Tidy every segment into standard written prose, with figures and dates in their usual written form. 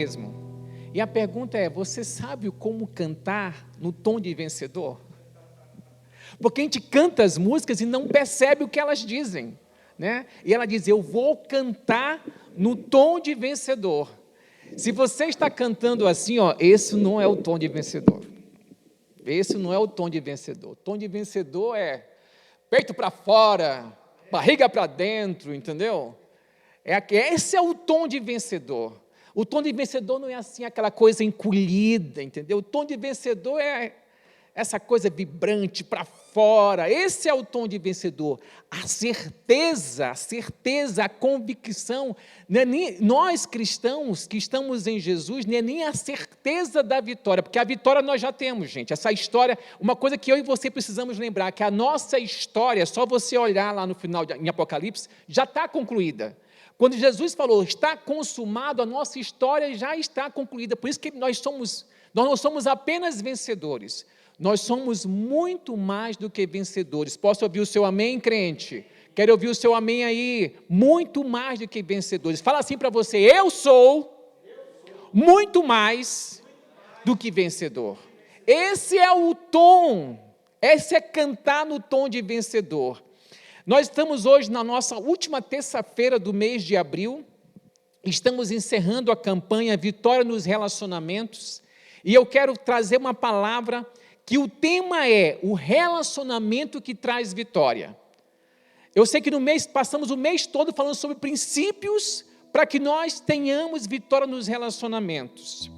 mesmo. E a pergunta é: você sabe como cantar no tom de vencedor? Porque a gente canta as músicas e não percebe o que elas dizem, né? E ela diz: eu vou cantar no tom de vencedor. Se você está cantando assim, esse não é o tom de vencedor. Esse não é o tom de vencedor. O tom de vencedor é peito para fora, barriga para dentro, entendeu? Esse é o tom de vencedor. O tom de vencedor não é assim, aquela coisa encolhida, entendeu? O tom de vencedor é essa coisa vibrante para fora. Esse é o tom de vencedor. A certeza, a convicção. Não é nem, nós cristãos que estamos em Jesus, não é nem a certeza da vitória, porque a vitória nós já temos, gente. Essa história, uma coisa que eu e você precisamos lembrar, que a nossa história, só você olhar lá no final, em Apocalipse, já está concluída. Quando Jesus falou, está consumado, a nossa história já está concluída. Por isso que nós não somos apenas vencedores, nós somos muito mais do que vencedores. Posso ouvir o seu amém, crente? Quero ouvir o seu amém aí. Muito mais do que vencedores. Fala assim para você: eu sou muito mais do que vencedor. Esse é o tom, esse é cantar no tom de vencedor. Nós estamos hoje na nossa última terça-feira do mês de abril, estamos encerrando a campanha Vitória nos Relacionamentos, e eu quero trazer uma palavra que o tema é o relacionamento que traz vitória. Eu sei que passamos o mês todo falando sobre princípios para que nós tenhamos vitória nos relacionamentos.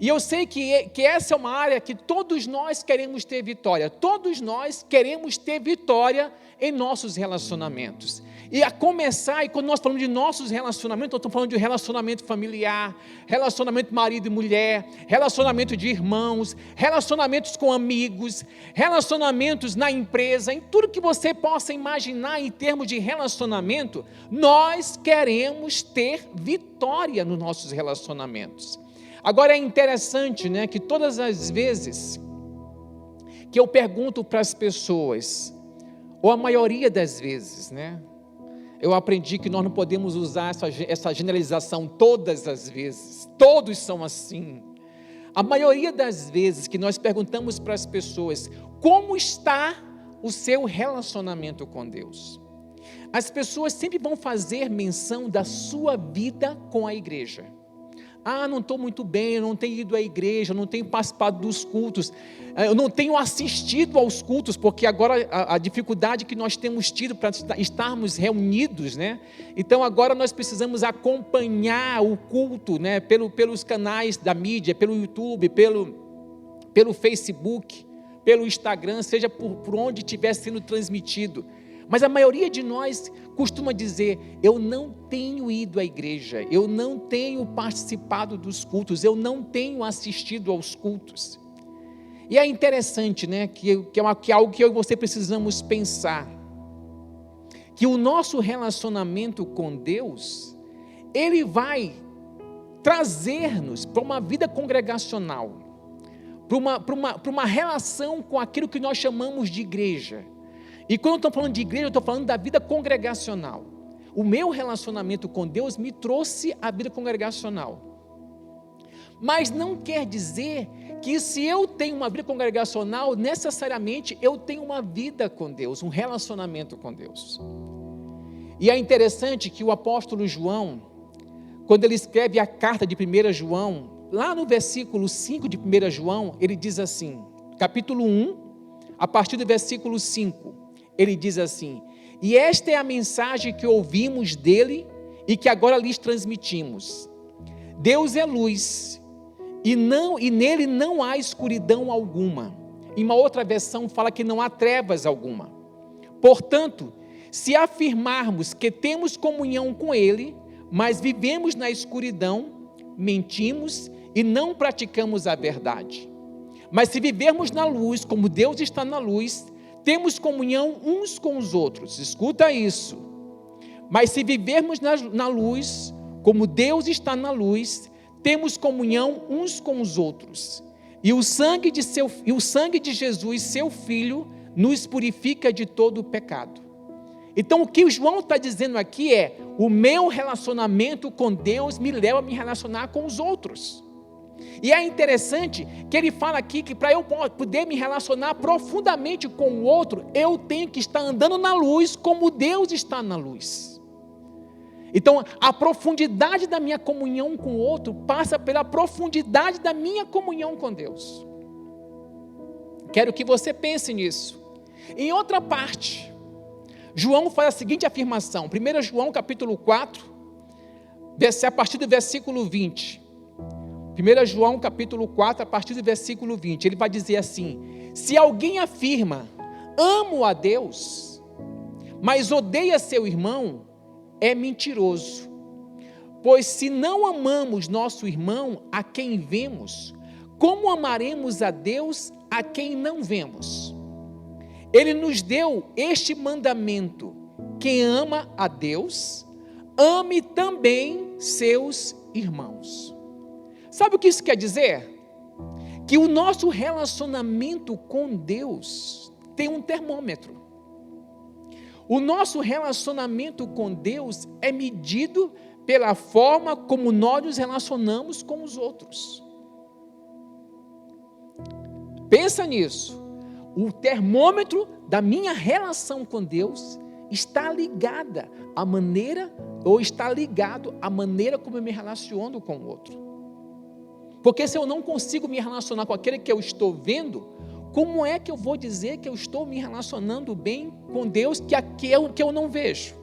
E eu sei que essa é uma área que todos nós queremos ter vitória. Todos nós queremos ter vitória em nossos relacionamentos. E a começar, e quando nós falamos de nossos relacionamentos, nós estamos falando de relacionamento familiar, relacionamento marido e mulher, relacionamento de irmãos, relacionamentos com amigos, relacionamentos na empresa, em tudo que você possa imaginar em termos de relacionamento, nós queremos ter vitória nos nossos relacionamentos. Agora é interessante, né, que todas as vezes que eu pergunto para as pessoas, ou a maioria das vezes, né, eu aprendi que nós não podemos usar essa generalização todas as vezes, todos são assim. A maioria das vezes que nós perguntamos para as pessoas, como está o seu relacionamento com Deus? As pessoas sempre vão fazer menção da sua vida com a igreja. Não estou muito bem, eu não tenho ido à igreja, eu não tenho participado dos cultos, eu não tenho assistido aos cultos, porque agora a dificuldade que nós temos tido para estarmos reunidos, né? Então agora nós precisamos acompanhar o culto, né? Pelos canais da mídia, pelo YouTube, pelo Facebook, pelo Instagram, seja por onde estiver sendo transmitido. Mas a maioria de nós costuma dizer, eu não tenho ido à igreja, eu não tenho participado dos cultos, eu não tenho assistido aos cultos. E é interessante, né, que é algo que eu e você precisamos pensar, que o nosso relacionamento com Deus, ele vai trazer-nos para uma vida congregacional, para uma relação com aquilo que nós chamamos de igreja. E quando eu estou falando de igreja, eu estou falando da vida congregacional. O meu relacionamento com Deus me trouxe a vida congregacional. Mas não quer dizer que se eu tenho uma vida congregacional, necessariamente eu tenho uma vida com Deus, um relacionamento com Deus. E é interessante que o apóstolo João, quando ele escreve a carta de 1 João, lá no versículo 5 de 1 João, ele diz assim, capítulo 1, a partir do versículo 5, ele diz assim, e esta é a mensagem que ouvimos dele e que agora lhes transmitimos. Deus é luz e nele não há escuridão alguma. Em uma outra versão fala que não há trevas alguma. Portanto, se afirmarmos que temos comunhão com ele, mas vivemos na escuridão, mentimos e não praticamos a verdade. Mas se vivermos na luz, como Deus está na luz, temos comunhão uns com os outros. Escuta isso. Mas se vivermos na luz, como Deus está na luz, temos comunhão uns com os outros. E o sangue de Jesus, seu Filho, nos purifica de todo o pecado. Então, o que o João está dizendo aqui é: o meu relacionamento com Deus me leva a me relacionar com os outros. E é interessante que ele fala aqui que para eu poder me relacionar profundamente com o outro, eu tenho que estar andando na luz como Deus está na luz. Então, a profundidade da minha comunhão com o outro passa pela profundidade da minha comunhão com Deus. Quero que você pense nisso. Em outra parte, João faz a seguinte afirmação, 1 João capítulo 4, a partir do versículo 20. 1 João capítulo 4, a partir do versículo 20, ele vai dizer assim: se alguém afirma, amo a Deus, mas odeia seu irmão, é mentiroso. Pois se não amamos nosso irmão a quem vemos, como amaremos a Deus a quem não vemos? Ele nos deu este mandamento: quem ama a Deus, ame também seus irmãos. Sabe o que isso quer dizer? Que o nosso relacionamento com Deus tem um termômetro. O nosso relacionamento com Deus é medido pela forma como nós nos relacionamos com os outros. Pensa nisso. O termômetro da minha relação com Deus está ligado à maneira como eu me relaciono com o outro. Porque se eu não consigo me relacionar com aquele que eu estou vendo, como é que eu vou dizer que eu estou me relacionando bem com Deus que eu não vejo?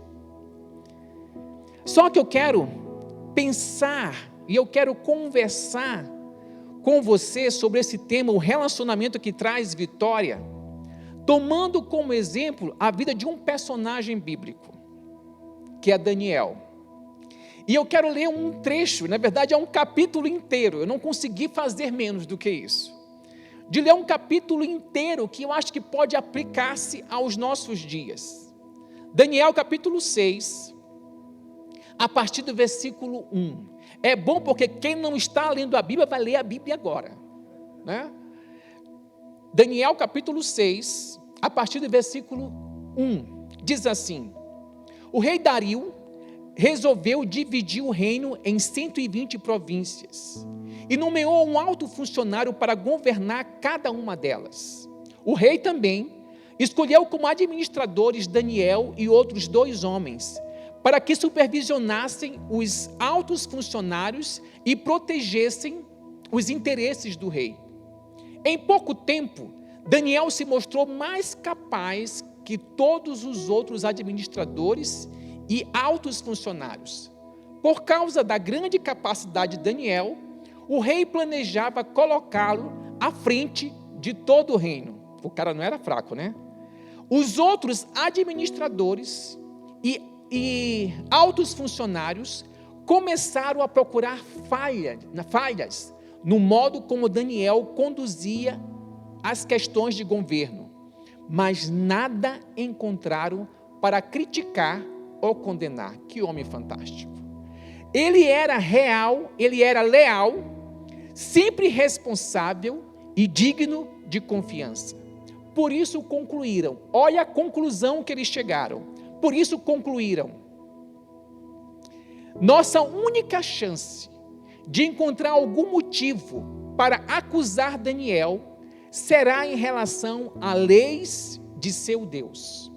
Só que eu quero pensar e eu quero conversar com você sobre esse tema, o relacionamento que traz vitória, tomando como exemplo a vida de um personagem bíblico, que é Daniel. E eu quero ler um trecho, na verdade é um capítulo inteiro, eu não consegui fazer menos do que isso. De ler um capítulo inteiro que eu acho que pode aplicar-se aos nossos dias. Daniel capítulo 6, a partir do versículo 1. É bom porque quem não está lendo a Bíblia vai ler a Bíblia agora, né? Daniel capítulo 6, a partir do versículo 1, diz assim: o rei Dario resolveu dividir o reino em 120 províncias e nomeou um alto funcionário para governar cada uma delas. O rei também escolheu como administradores Daniel e outros 2 homens, para que supervisionassem os altos funcionários e protegessem os interesses do rei. Em pouco tempo, Daniel se mostrou mais capaz que todos os outros administradores e altos funcionários. Por causa da grande capacidade de Daniel, o rei planejava colocá-lo à frente de todo o reino. O cara não era fraco, né? Os outros administradores e altos funcionários começaram a procurar falhas no modo como Daniel conduzia as questões de governo, mas nada encontraram para criticar ou condenar. Que homem fantástico! Ele era leal, sempre responsável e digno de confiança. Por isso concluíram, olha a conclusão que eles chegaram. Por isso concluíram: nossa única chance de encontrar algum motivo para acusar Daniel será em relação a leis de seu Deus.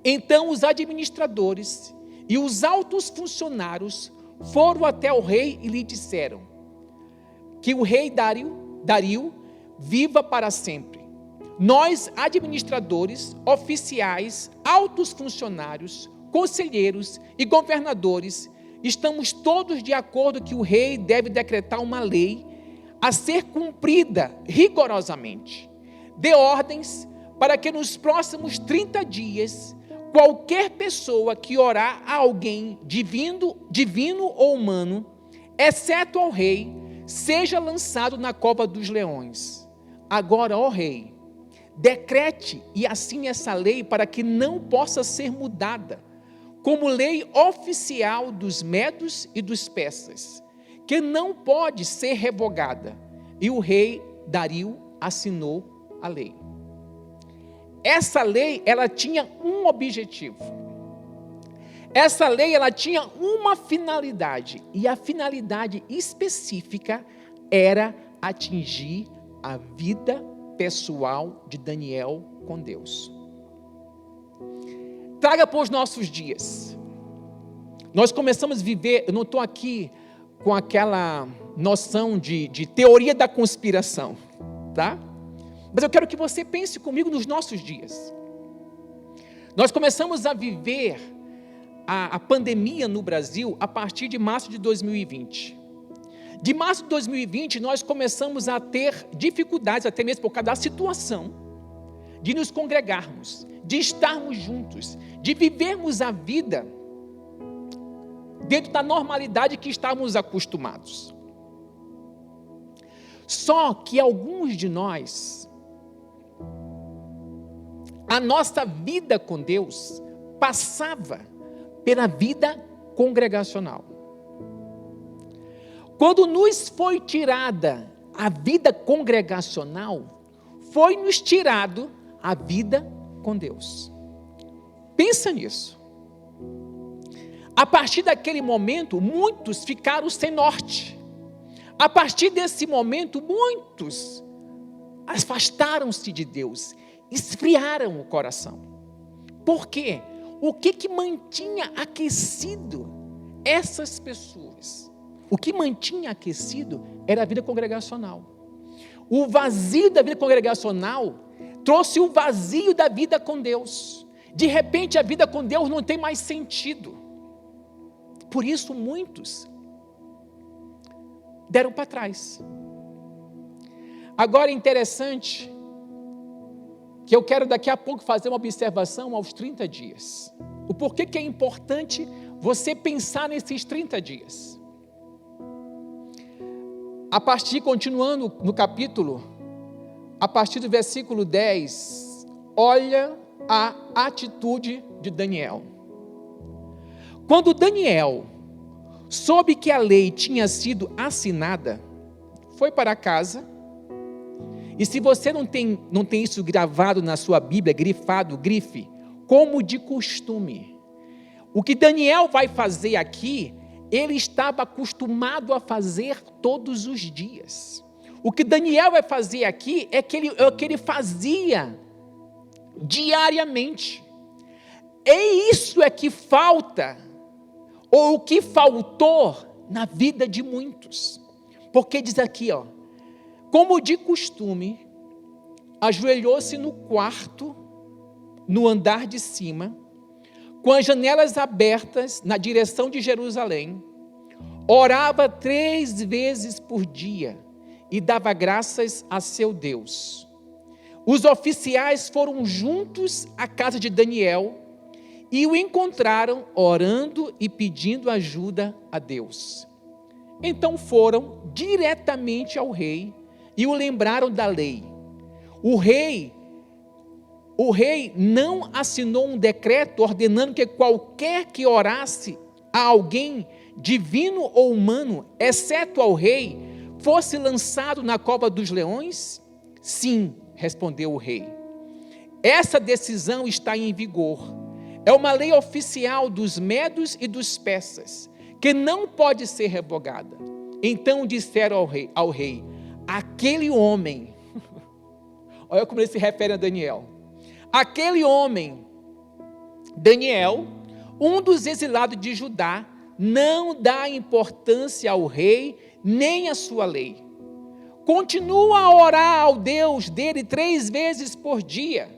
Então os administradores e os altos funcionários foram até o rei e lhe disseram: que o rei Dario viva para sempre. Nós, administradores, oficiais, altos funcionários, conselheiros e governadores, estamos todos de acordo que o rei deve decretar uma lei a ser cumprida rigorosamente. Dê ordens para que nos próximos 30 dias, qualquer pessoa que orar a alguém, divino ou humano, exceto ao rei, seja lançado na cova dos leões. Agora, ó rei, decrete e assine essa lei para que não possa ser mudada, como lei oficial dos medos e dos persas, que não pode ser revogada. E o rei Dario assinou a lei. essa lei, ela tinha um objetivo. Essa lei, ela tinha uma finalidade, e a finalidade específica era atingir a vida pessoal de Daniel com Deus. Traga para os nossos dias. Nós começamos a viver, eu não estou aqui com aquela noção de teoria da conspiração, tá? Mas eu quero que você pense comigo nos nossos dias. Nós começamos a viver a pandemia no Brasil a partir de março de 2020. De março de 2020, nós começamos a ter dificuldades, até mesmo por causa da situação, de nos congregarmos, de estarmos juntos, de vivermos a vida dentro da normalidade que estávamos acostumados. Só que alguns de nós, a nossa vida com Deus passava pela vida congregacional. Quando nos foi tirada a vida congregacional, foi nos tirado a vida com Deus. Pensa nisso. A partir daquele momento, muitos ficaram sem norte. A partir desse momento, muitos afastaram-se de Deus, esfriaram o coração. Por quê? O que mantinha aquecido essas pessoas? O que mantinha aquecido era a vida congregacional. O vazio da vida congregacional trouxe o vazio da vida com Deus. De repente, a vida com Deus não tem mais sentido. Por isso, muitos deram para trás. Agora, é interessante que eu quero daqui a pouco fazer uma observação aos 30 dias. O porquê que é importante você pensar nesses 30 dias. Continuando no capítulo, a partir do versículo 10, olha a atitude de Daniel. Quando Daniel soube que a lei tinha sido assinada, foi para casa, e se você não tem isso gravado na sua Bíblia, grifado, grife, como de costume. O que Daniel vai fazer aqui, ele estava acostumado a fazer todos os dias. O que Daniel vai fazer aqui é o que ele fazia diariamente. E isso é que falta, ou o que faltou na vida de muitos. Porque diz aqui, como de costume, ajoelhou-se no quarto, no andar de cima, com as janelas abertas na direção de Jerusalém, orava 3 vezes por dia e dava graças a seu Deus. Os oficiais foram juntos à casa de Daniel e o encontraram orando e pedindo ajuda a Deus. Então foram diretamente ao rei e o lembraram da lei. O rei não assinou um decreto ordenando que qualquer que orasse a alguém, divino ou humano, exceto ao rei, fosse lançado na cova dos leões? Sim, respondeu o rei. Essa decisão está em vigor. É uma lei oficial dos medos e dos persas, que não pode ser revogada. Então disseram ao rei, aquele homem, olha como ele se refere a Daniel, aquele homem, Daniel, um dos exilados de Judá, não dá importância ao rei, nem à sua lei. Continua a orar ao Deus dele 3 vezes por dia.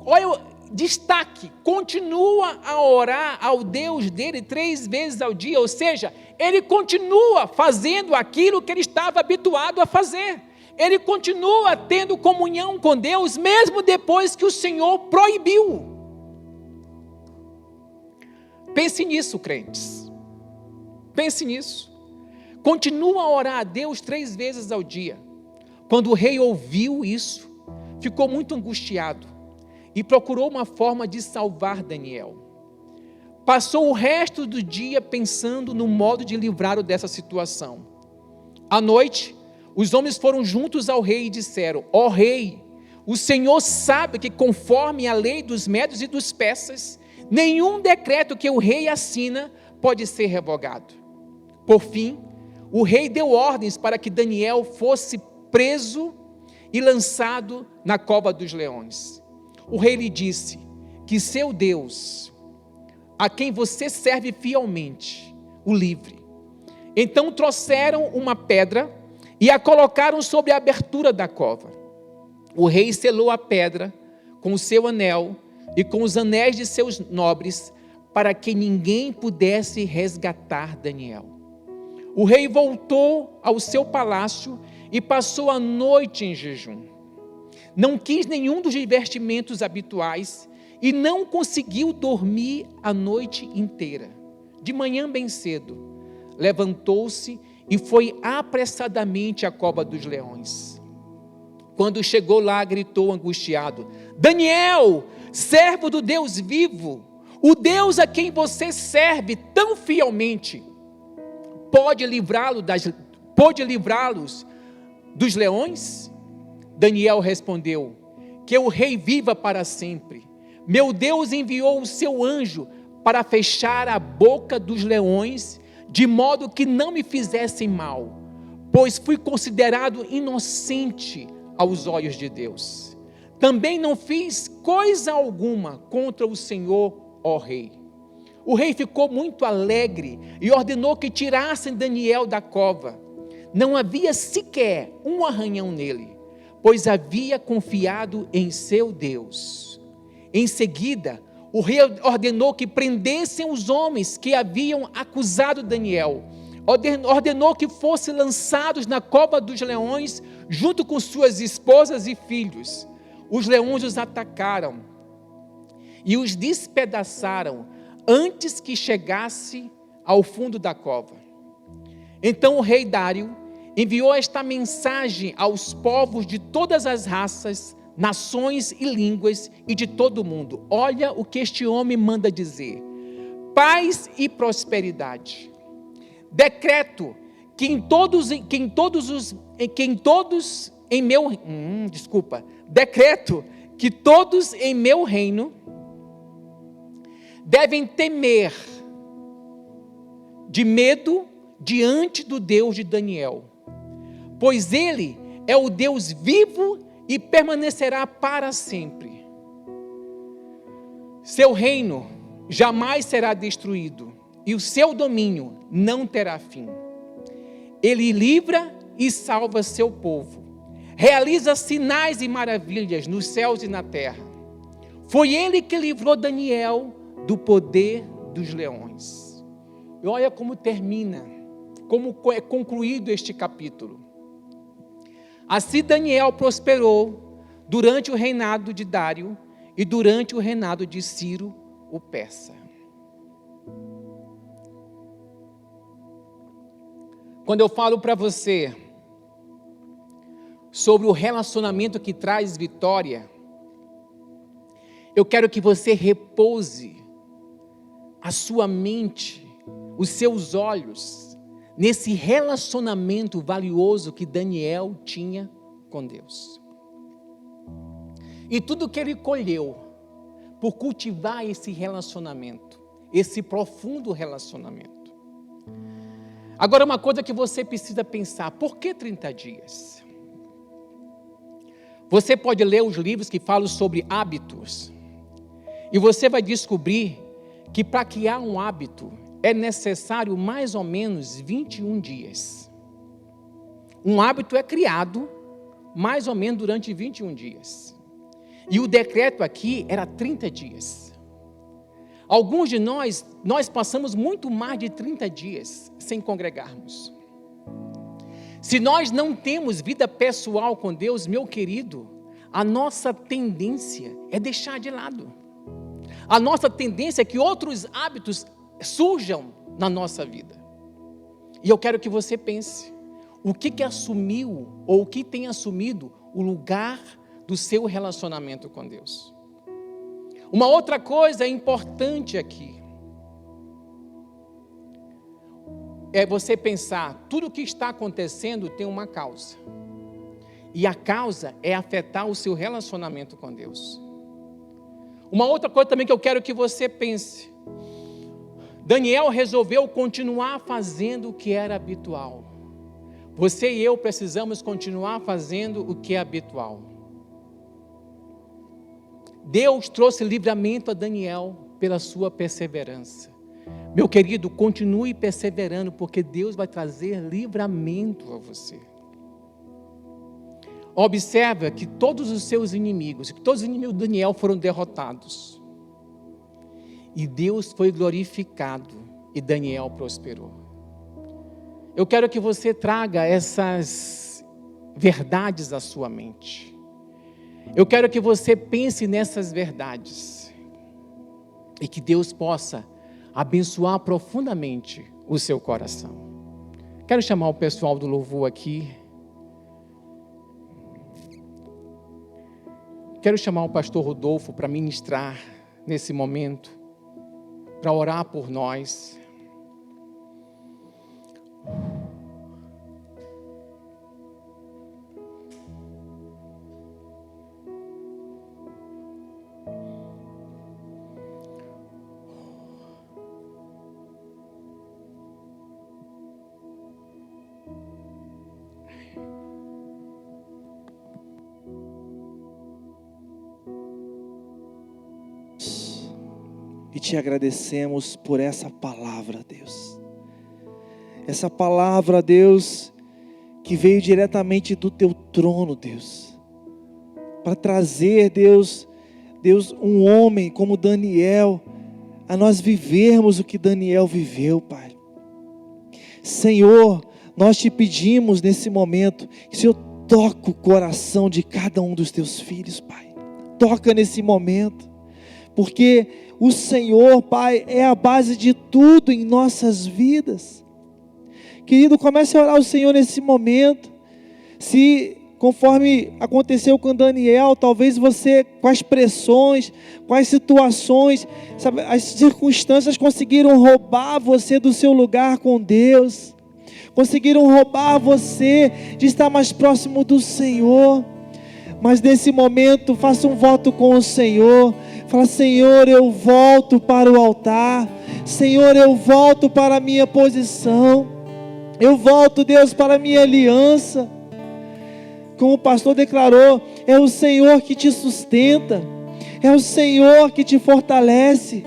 Olha o destaque, continua a orar ao Deus dele 3 vezes ao dia, ou seja, ele continua fazendo aquilo que ele estava habituado a fazer. Ele continua tendo comunhão com Deus, mesmo depois que o Senhor proibiu. Pense nisso, crentes. Pense nisso. Continua a orar a Deus 3 vezes ao dia. Quando o rei ouviu isso, ficou muito angustiado e procurou uma forma de salvar Daniel. Passou o resto do dia pensando no modo de livrá-lo dessa situação. À noite, os homens foram juntos ao rei e disseram, ó rei, o Senhor sabe que, conforme a lei dos medos e dos persas, nenhum decreto que o rei assina pode ser revogado. Por fim, o rei deu ordens para que Daniel fosse preso e lançado na cova dos leões. O rei lhe disse que seu Deus, a quem você serve fielmente, o livre. Então trouxeram uma pedra e a colocaram sobre a abertura da cova. O rei selou a pedra com o seu anel e com os anéis de seus nobres, para que ninguém pudesse resgatar Daniel. O rei voltou ao seu palácio e passou a noite em jejum. Não quis nenhum dos divertimentos habituais e não conseguiu dormir a noite inteira. De manhã bem cedo, levantou-se e foi apressadamente à cova dos leões. Quando chegou lá, gritou angustiado: Daniel, servo do Deus vivo, o Deus a quem você serve tão fielmente, pode livrá-los dos leões? Daniel respondeu: que o rei viva para sempre. Meu Deus enviou o seu anjo para fechar a boca dos leões, de modo que não me fizessem mal, pois fui considerado inocente aos olhos de Deus. Também não fiz coisa alguma contra o Senhor, ó rei. O rei ficou muito alegre e ordenou que tirassem Daniel da cova. Não havia sequer um arranhão nele, pois havia confiado em seu Deus. Em seguida, o rei ordenou que prendessem os homens que haviam acusado Daniel. Ordenou que fossem lançados na cova dos leões, junto com suas esposas e filhos. Os leões os atacaram e os despedaçaram antes que chegasse ao fundo da cova. Então o rei Dário enviou esta mensagem aos povos de todas as raças, nações e línguas e de todo o mundo. Olha o que este homem manda decreto que todos em meu reino devem temer de medo diante do Deus de Daniel, pois ele é o Deus vivo e permanecerá para sempre. Seu reino jamais será destruído e o seu domínio não terá fim. Ele livra e salva seu povo, realiza sinais e maravilhas nos céus e na terra. Foi ele que livrou Daniel do poder dos leões. E olha como termina, como é concluído este capítulo. Assim Daniel prosperou durante o reinado de Dário e durante o reinado de Ciro, o persa. Quando eu falo para você sobre o relacionamento que traz vitória, eu quero que você repouse a sua mente, os seus olhos, nesse relacionamento valioso que Daniel tinha com Deus. E tudo que ele colheu por cultivar esse relacionamento, esse profundo relacionamento. Agora, uma coisa que você precisa pensar: por que 30 dias? Você pode ler os livros que falam sobre hábitos, e você vai descobrir que para criar um hábito é necessário mais ou menos 21 dias. Um hábito é criado mais ou menos durante 21 dias. E o decreto aqui era 30 dias. Alguns de nós passamos muito mais de 30 dias sem congregarmos. Se nós não temos vida pessoal com Deus, meu querido, a nossa tendência é deixar de lado. A nossa tendência é que outros hábitos surjam na nossa vida. E eu quero que você pense, o que assumiu, ou o que tem assumido o lugar do seu relacionamento com Deus. Uma outra coisa importante aqui, é você pensar, tudo o que está acontecendo tem uma causa. E a causa é afetar o seu relacionamento com Deus. Uma outra coisa também que eu quero que você pense. Daniel resolveu continuar fazendo o que era habitual. Você e eu precisamos continuar fazendo o que é habitual. Deus trouxe livramento a Daniel pela sua perseverança. Meu querido, continue perseverando, porque Deus vai trazer livramento a você. Observa que todos os seus inimigos, que todos os inimigos de Daniel foram derrotados. E Deus foi glorificado e Daniel prosperou. Eu quero que você traga essas verdades à sua mente. Eu quero que você pense nessas verdades. E que Deus possa abençoar profundamente o seu coração. Quero chamar o pessoal do louvor aqui. Quero chamar o pastor Rodolfo para ministrar nesse momento, para orar por nós. E te agradecemos por essa palavra, Deus. Essa palavra, Deus, que veio diretamente do teu trono, Deus. Para trazer, Deus, um homem como Daniel, a nós vivermos o que Daniel viveu, Pai. Senhor, nós te pedimos nesse momento, que o Senhor toque o coração de cada um dos teus filhos, Pai. Toca nesse momento, porque o Senhor, Pai, é a base de tudo em nossas vidas. Querido, comece a orar ao Senhor nesse momento. Se, conforme aconteceu com Daniel, talvez você, com as pressões, com as situações, sabe, as circunstâncias conseguiram roubar você do seu lugar com Deus. Conseguiram roubar você de estar mais próximo do Senhor. Mas nesse momento, faça um voto com o Senhor. Fala: Senhor, eu volto para o altar. Senhor, eu volto para a minha posição. Eu volto, Deus, para a minha aliança. Como o pastor declarou, é o Senhor que te sustenta. É o Senhor que te fortalece.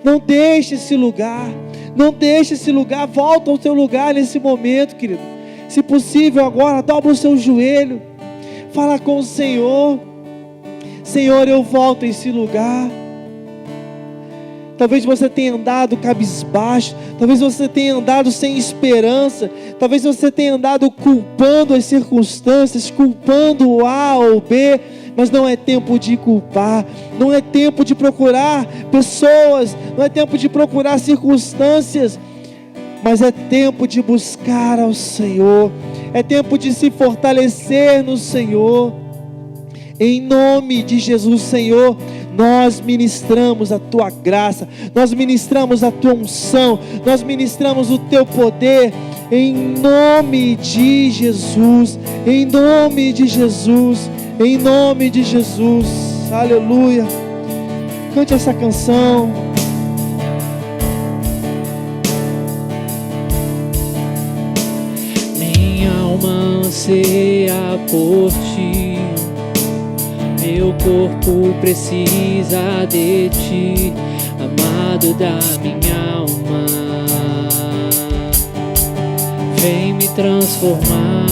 Não deixe esse lugar. Não deixe esse lugar. Volta ao teu lugar nesse momento, querido. Se possível agora, dobra o seu joelho. Fala com o Senhor. Senhor, eu volto a esse lugar. Talvez você tenha andado cabisbaixo. Talvez você tenha andado sem esperança. Talvez você tenha andado culpando as circunstâncias, culpando o A ou o B. Mas não é tempo de culpar. Não é tempo de procurar pessoas. Não é tempo de procurar circunstâncias. Mas é tempo de buscar ao Senhor. É tempo de se fortalecer no Senhor. Em nome de Jesus, Senhor, nós ministramos a Tua graça, nós ministramos a Tua unção, nós ministramos o Teu poder, em nome de Jesus, em nome de Jesus, em nome de Jesus, aleluia. Cante essa canção. Minha alma anseia por Ti, meu corpo precisa de Ti, amado da minha alma. Vem me transformar.